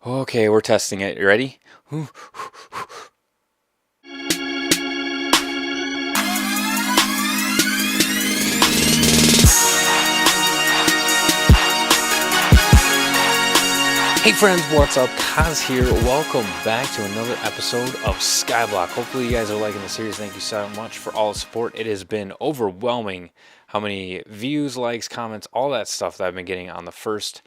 Okay, we're testing it. You ready? Hey friends, what's up? Kaz here. Welcome back to another episode of Skyblock. Hopefully you guys are liking the series. Thank you so much for all the support. It has been overwhelming how many views, likes, comments, all that stuff that I've been getting on the first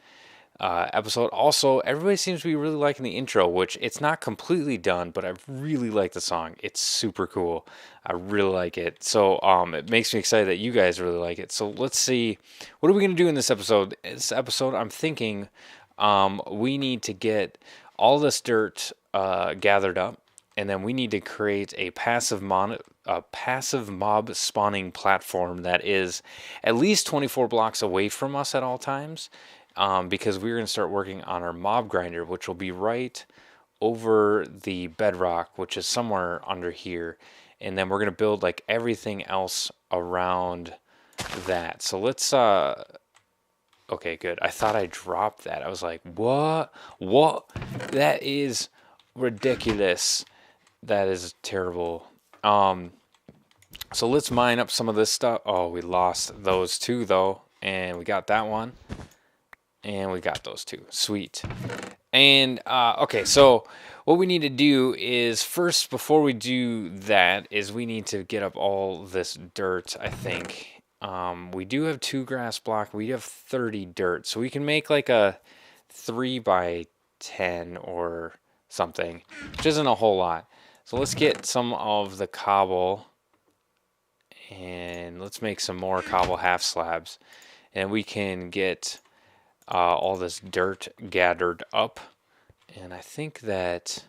episode. Also, everybody seems to be really liking the intro, which it's not completely done, but I really like the song. It's super cool. I really like it. So it makes me excited that you guys really like it. So let's see, what are we going to do in this episode? This episode, I'm thinking we need to get all this dirt gathered up, and then we need to create a passive mob spawning platform that is at least 24 blocks away from us at all times, because we're going to start working on our mob grinder, which will be right over the bedrock, which is somewhere under here, and then we're going to build like everything else around that. So let's okay, good. I thought I dropped that. I was like, what? What? That is ridiculous. That is terrible. So let's mine up some of this stuff. Oh, we lost those two though. And we got that one. And we got those two. Sweet. And okay, so what we need to do is first, before we do that, is we need to get up all this dirt, I think. We do have 2 grass block. We have 30 dirt, so we can make like a 3 by 10 or something, which isn't a whole lot. So let's get some of the cobble, and let's make some more cobble half slabs, and we can get all this dirt gathered up. And I think that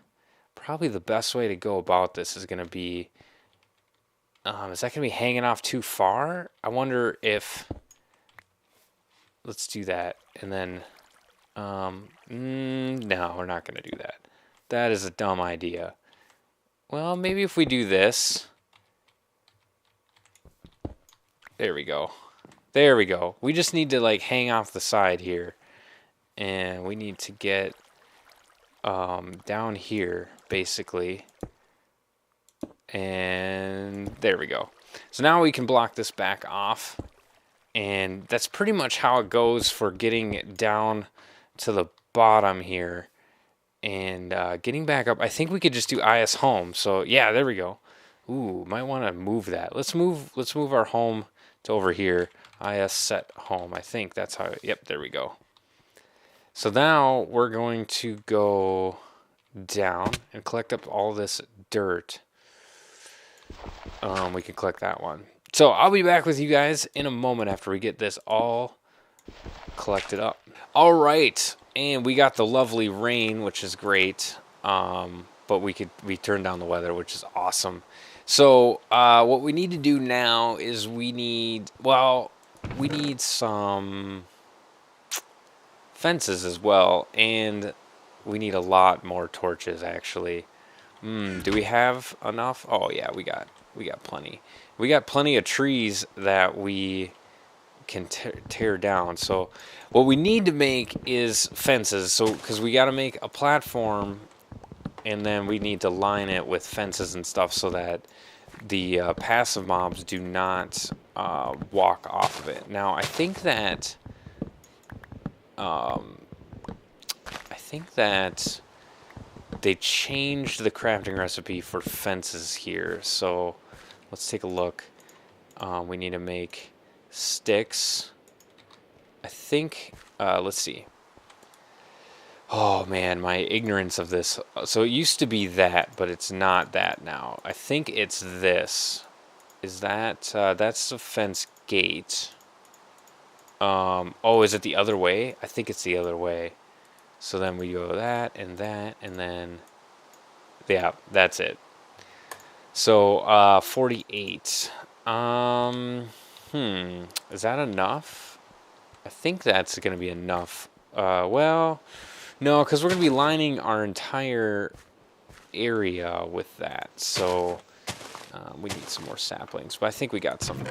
probably the best way to go about this is going to be, is that going to be hanging off too far? I wonder if, let's do that. And then, no, we're not going to do that. That is a dumb idea. Well, maybe if we do this. There we go. There we go. We just need to like hang off the side here. And we need to get down here, basically. And there we go. So now we can block this back off. And that's pretty much how it goes for getting down to the bottom here. And getting back up, I think we could just do IS home. So yeah, there we go. Ooh, might want to move that. Let's move our home to over here. IS set home. I think that's how, yep, there we go. So now we're going to go down and collect up all this dirt. We can collect that one. So I'll be back with you guys in a moment after we get this all collected up. All right, and we got the lovely rain, which is great. But we turned down the weather, which is awesome. So what we need to do now is we need some fences as well, and we need a lot more torches actually. Do we have enough? Oh yeah, we got plenty. We got plenty of trees that we can tear down. So what we need to make is fences. So because we got to make a platform, and then we need to line it with fences and stuff so that the passive mobs do not walk off of it. Now I think that they changed the crafting recipe for fences here. So let's take a look. We need to make sticks. I think, let's see. Oh man, my ignorance of this. So it used to be that, but it's not that now. I think it's this. Is that, that's the fence gate. Oh, is it the other way? I think it's the other way. So then we go that, and then, yeah, that's it. So, 48. Is that enough? I think that's going to be enough. Well, no, because we're going to be lining our entire area with that. So, we need some more saplings, but I think we got some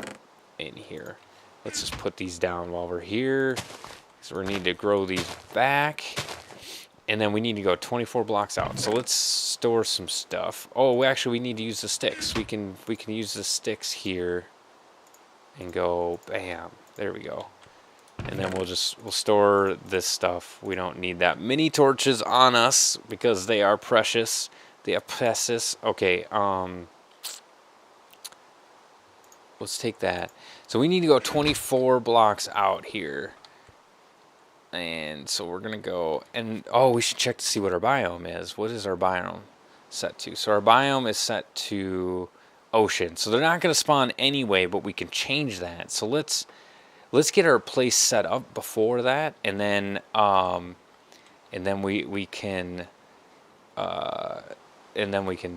in here. Let's just put these down while we're here. So we need to grow these back. And then we need to go 24 blocks out. So let's store some stuff. Oh, actually, we need to use the sticks. We can use the sticks here and go bam. There we go. And then we'll store this stuff. We don't need that many torches on us because they are precious. They are precious. Okay, let's take that. So we need to go 24 blocks out here. And so we're going to go, and oh, we should check to see what our biome is. What is our biome set to? So our biome is set to ocean. So they're not going to spawn anyway, but we can change that. So let's get our place set up before that, and then we can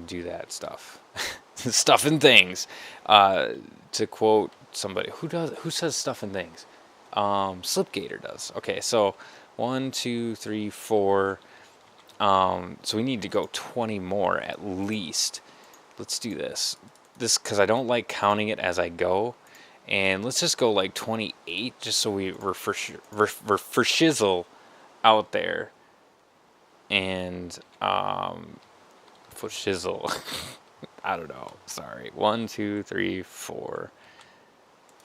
do that stuff. Stuff and things. To quote somebody who says stuff and things. Slipgator does. Okay, so 1, 2, 3, 4. So we need to go 20 more at least. Let's do this. Because I don't like counting it as I go. And let's just go like 28, just so we're for shizzle out there. And for shizzle. I don't know. Sorry. 1, 2, 3, 4,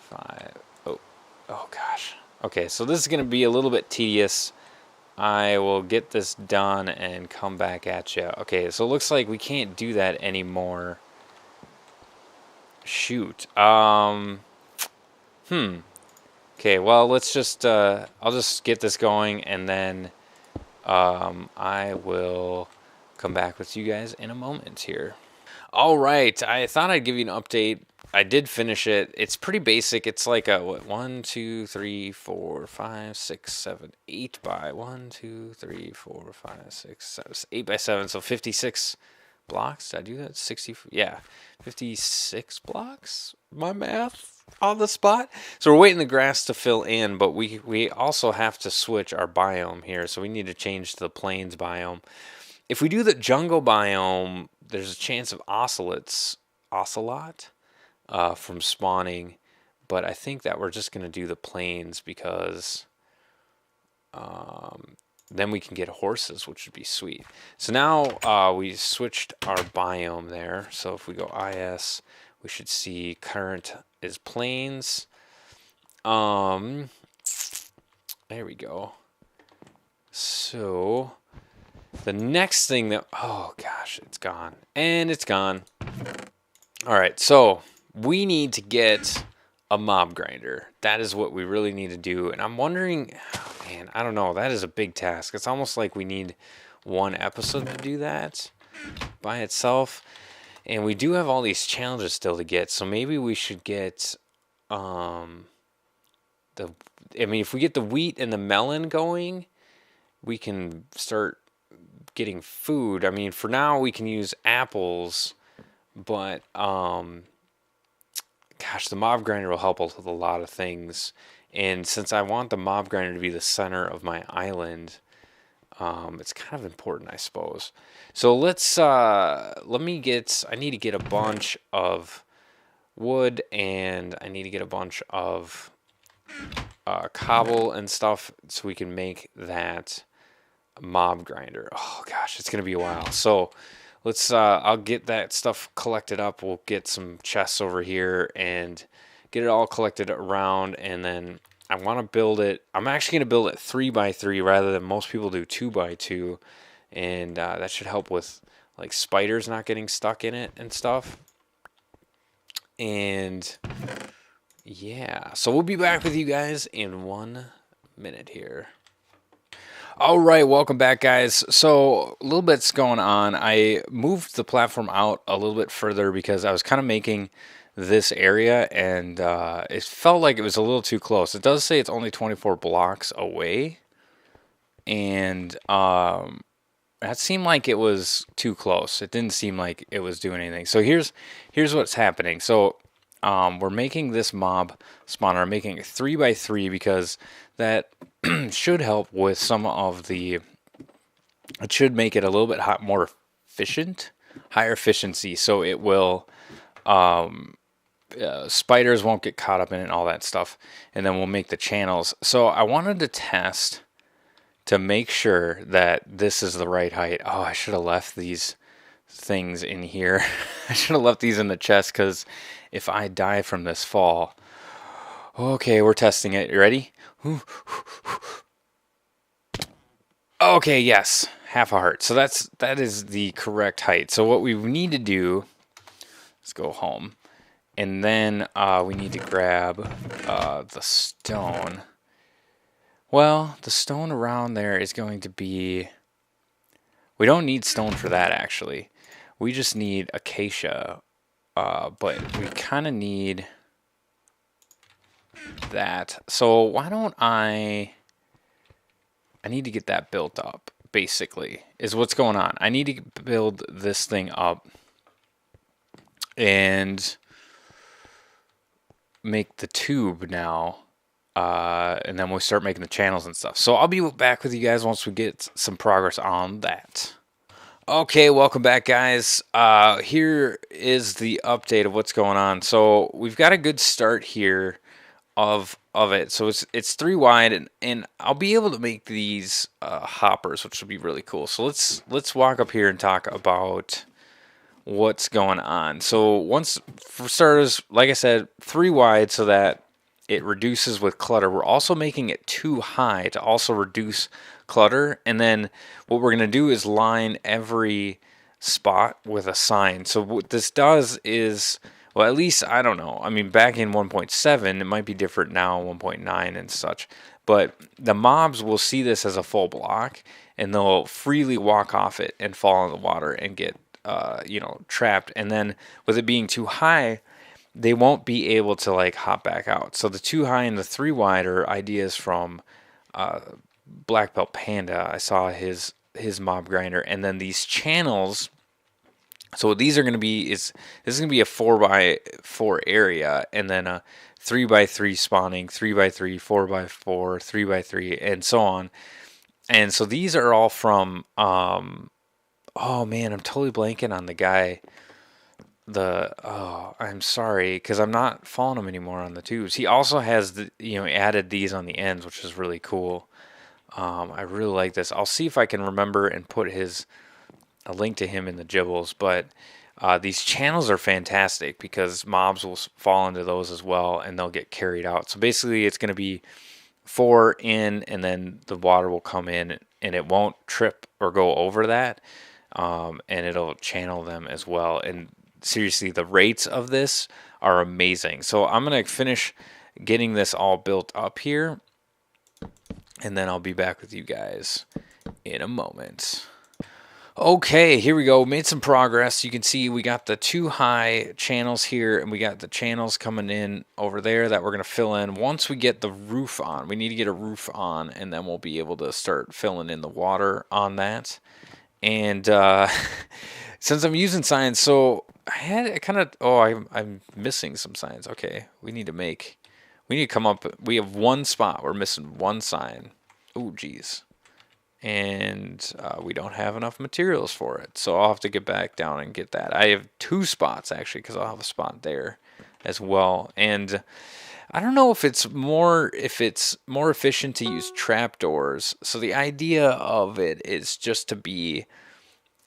5. Oh gosh. Okay, so this is going to be a little bit tedious. I will get this done and come back at you. Okay, so it looks like we can't do that anymore. Shoot. Okay, well, let's just I'll just get this going, and then I will come back with you guys in a moment here. All right, I thought I'd give you an update. I did finish it. It's pretty basic. It's like a 1, 2, 3, 4, 5, 6, 7, 8 by 1, 2, 3, 4, 5, 6, 7, 8 by 7. So 56 blocks. Did I do that? 60. Yeah, 56 blocks. My math on the spot. So we're waiting the grass to fill in, but we also have to switch our biome here. So we need to change to the plains biome. If we do the jungle biome, there's a chance of ocelot from spawning, but I think that we're just going to do the plains because then we can get horses, which would be sweet. So now we switched our biome there. So if we go IS, we should see current is plains. There we go. So the next thing that, oh gosh, it's gone. And it's gone. All right, so we need to get a mob grinder. That is what we really need to do. And I'm wondering, oh man, I don't know. That is a big task. It's almost like we need one episode to do that by itself. And we do have all these challenges still to get. So maybe we should get if we get the wheat and the melon going, we can start getting food. I mean, for now we can use apples, but gosh, the mob grinder will help us with a lot of things. And since I want the mob grinder to be the center of my island, it's kind of important, I suppose. So I need to get a bunch of wood, and I need to get a bunch of cobble and stuff so we can make that mob grinder. Oh gosh, it's gonna be a while. So let's I'll get that stuff collected up. We'll get some chests over here and get it all collected around, and then I want to build it. I'm actually going to build it 3x3 rather than most people do 2x2, and that should help with like spiders not getting stuck in it and stuff. And yeah, so we'll be back with you guys in 1 minute here. All right, welcome back, guys. So a little bit's going on. I moved the platform out a little bit further because I was kind of making this area, and it felt like it was a little too close. It does say it's only 24 blocks away, and that seemed like it was too close. It didn't seem like it was doing anything. So here's what's happening. So we're making this mob spawner. I'm making it 3x3 because that should help with some of the. It should make it a little bit more efficient, higher efficiency. So it will. Spiders won't get caught up in it and all that stuff, and then we'll make the channels. So I wanted to test to make sure that this is the right height. Oh, I should have left these things in here. I should have left these in the chest, because if I die from this fall. Okay, we're testing it. You ready? Okay, yes. Half a heart. So that is the correct height. So what we need to do, let's go home. And then we need to grab the stone. Well, the stone around there is going to be... We don't need stone for that, actually. We just need acacia. But we kind of need that. So why don't I need to get that built up, basically, is what's going on. I need to build this thing up and make the tube now. And then we'll start making the channels and stuff. So I'll be back with you guys once we get some progress on that. Okay, welcome back, guys. Here is the update of what's going on. So we've got a good start here of it. So it's 3 wide, and I'll be able to make these hoppers, which will be really cool. So let's walk up here and talk about what's going on. So for starters, like I said, 3 wide so that it reduces with clutter. We're also making it 2 high to also reduce clutter. And then what we're going to do is line every spot with a sign. So what this does is, well, at least, I don't know. I mean, back in 1.7, it might be different now, 1.9 and such. But the mobs will see this as a full block, and they'll freely walk off it and fall in the water and get, trapped. And then with it being too high, they won't be able to like hop back out. So the 2 high and the 3 wide are ideas from Black Belt Panda. I saw his mob grinder, and then these channels. So what these are going to be this is going to be a 4x4 area, and then a 3x3 spawning, 3x3, 4x4, 3x3, and so on. And so these are all from oh man, I'm totally blanking on the guy. I'm sorry, because I'm not following him anymore on the tubes. He also has added these on the ends, which is really cool. I really like this. I'll see if I can remember and put a link to him in the gibbles. But these channels are fantastic because mobs will fall into those as well, and they'll get carried out. So basically, it's going to be 4 in, and then the water will come in, and it won't trip or go over that, and it'll channel them as well. And seriously, the rates of this are amazing. So I'm going to finish getting this all built up here, and then I'll be back with you guys in a moment. Okay, here we go. Made some progress. You can see we got the 2 high channels here, and we got the channels coming in over there that we're going to fill in. Once we get the roof on, we need to get a roof on, and then we'll be able to start filling in the water on that. And since I'm using signs, so I had kind of, I'm missing some signs. Okay, we need to come up, we have 1 spot, we're missing 1 sign. Oh, geez. And we don't have enough materials for it, so I'll have to get back down and get that. I have 2 spots, actually, because I'll have a spot there as well. And I don't know if it's more efficient to use trapdoors. So the idea of it is just to be...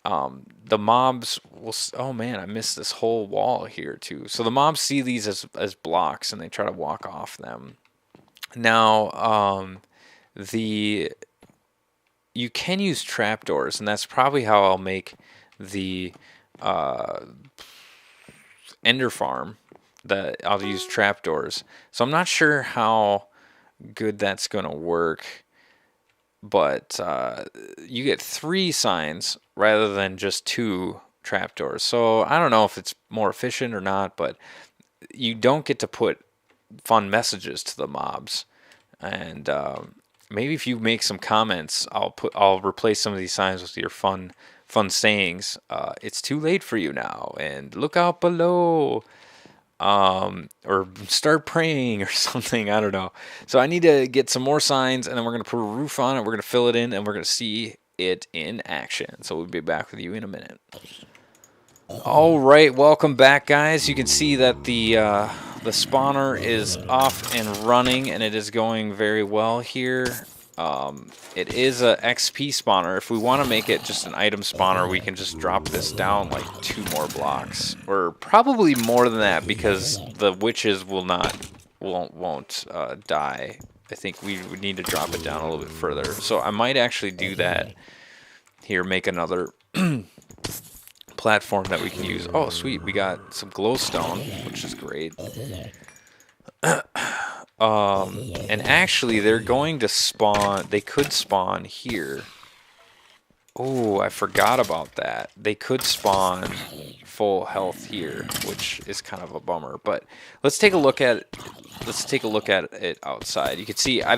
the mobs will... Oh man, I missed this whole wall here too. So the mobs see these as blocks, and they try to walk off them. Now, you can use trapdoors, and that's probably how I'll make the Ender farm. That I'll use trapdoors. So I'm not sure how good that's going to work. But you get 3 signs rather than just 2 trapdoors. So I don't know if it's more efficient or not, but you don't get to put fun messages to the mobs. And maybe if you make some comments, I'll replace some of these signs with your fun sayings. It's too late for you now, and look out below. Or start praying or something. I don't know. So I need to get some more signs, and then we're going to put a roof on it. We're going to fill it in, and we're going to see it in action. So we'll be back with you in a minute. All right, welcome back, guys. You can see that the spawner is off and running, and it is going very well here. It is a XP spawner. If we want to make it just an item spawner, we can just drop this down like 2 more blocks, or probably more than that, because the witches won't die. I think we would need to drop it down a little bit further. So I might actually do that here. Make another platform that we can use. Oh, sweet! We got some glowstone, which is great. And actually, they're going to spawn. They could spawn here. Oh, I forgot about that. They could spawn full health here, which is kind of a bummer. But let's take a look at it outside. You can see I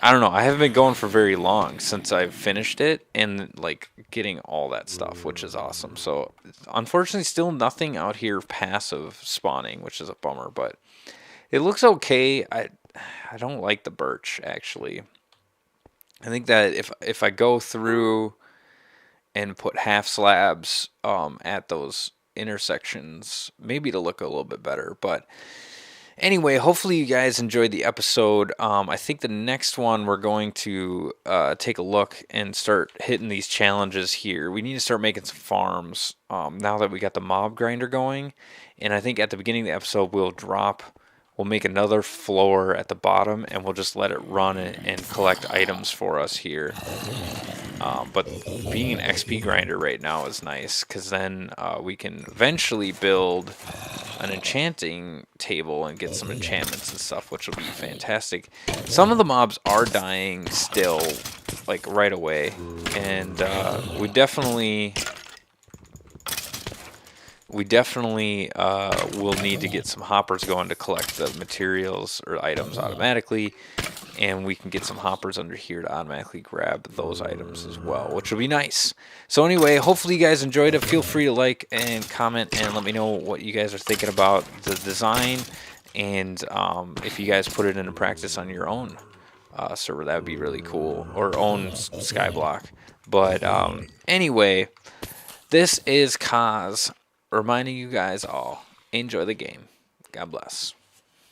don't know, I haven't been going for very long since I've finished it and like getting all that stuff, which is awesome. So unfortunately, still nothing out here passive spawning, which is a bummer, but it looks okay. I don't like the birch, actually. I think that if I go through and put half slabs at those intersections, maybe it'll look a little bit better. But anyway, hopefully you guys enjoyed the episode. I think the next one we're going to take a look and start hitting these challenges here. We need to start making some farms now that we got the mob grinder going. And I think at the beginning of the episode we'll make another floor at the bottom, and we'll just let it run and collect items for us here. But being an XP grinder right now is nice, because then we can eventually build an enchanting table and get some enchantments and stuff, which will be fantastic. Some of the mobs are dying still, like right away, and we definitely will need to get some hoppers going to collect the materials or items automatically, and we can get some hoppers under here to automatically grab those items as well, which will be nice. So anyway, hopefully you guys enjoyed it. Feel free to like and comment and let me know what you guys are thinking about the design, and if you guys put it into practice on your own server, that would be really cool, or own Skyblock. But anyway, this is Kaz reminding you guys all, enjoy the game. God bless.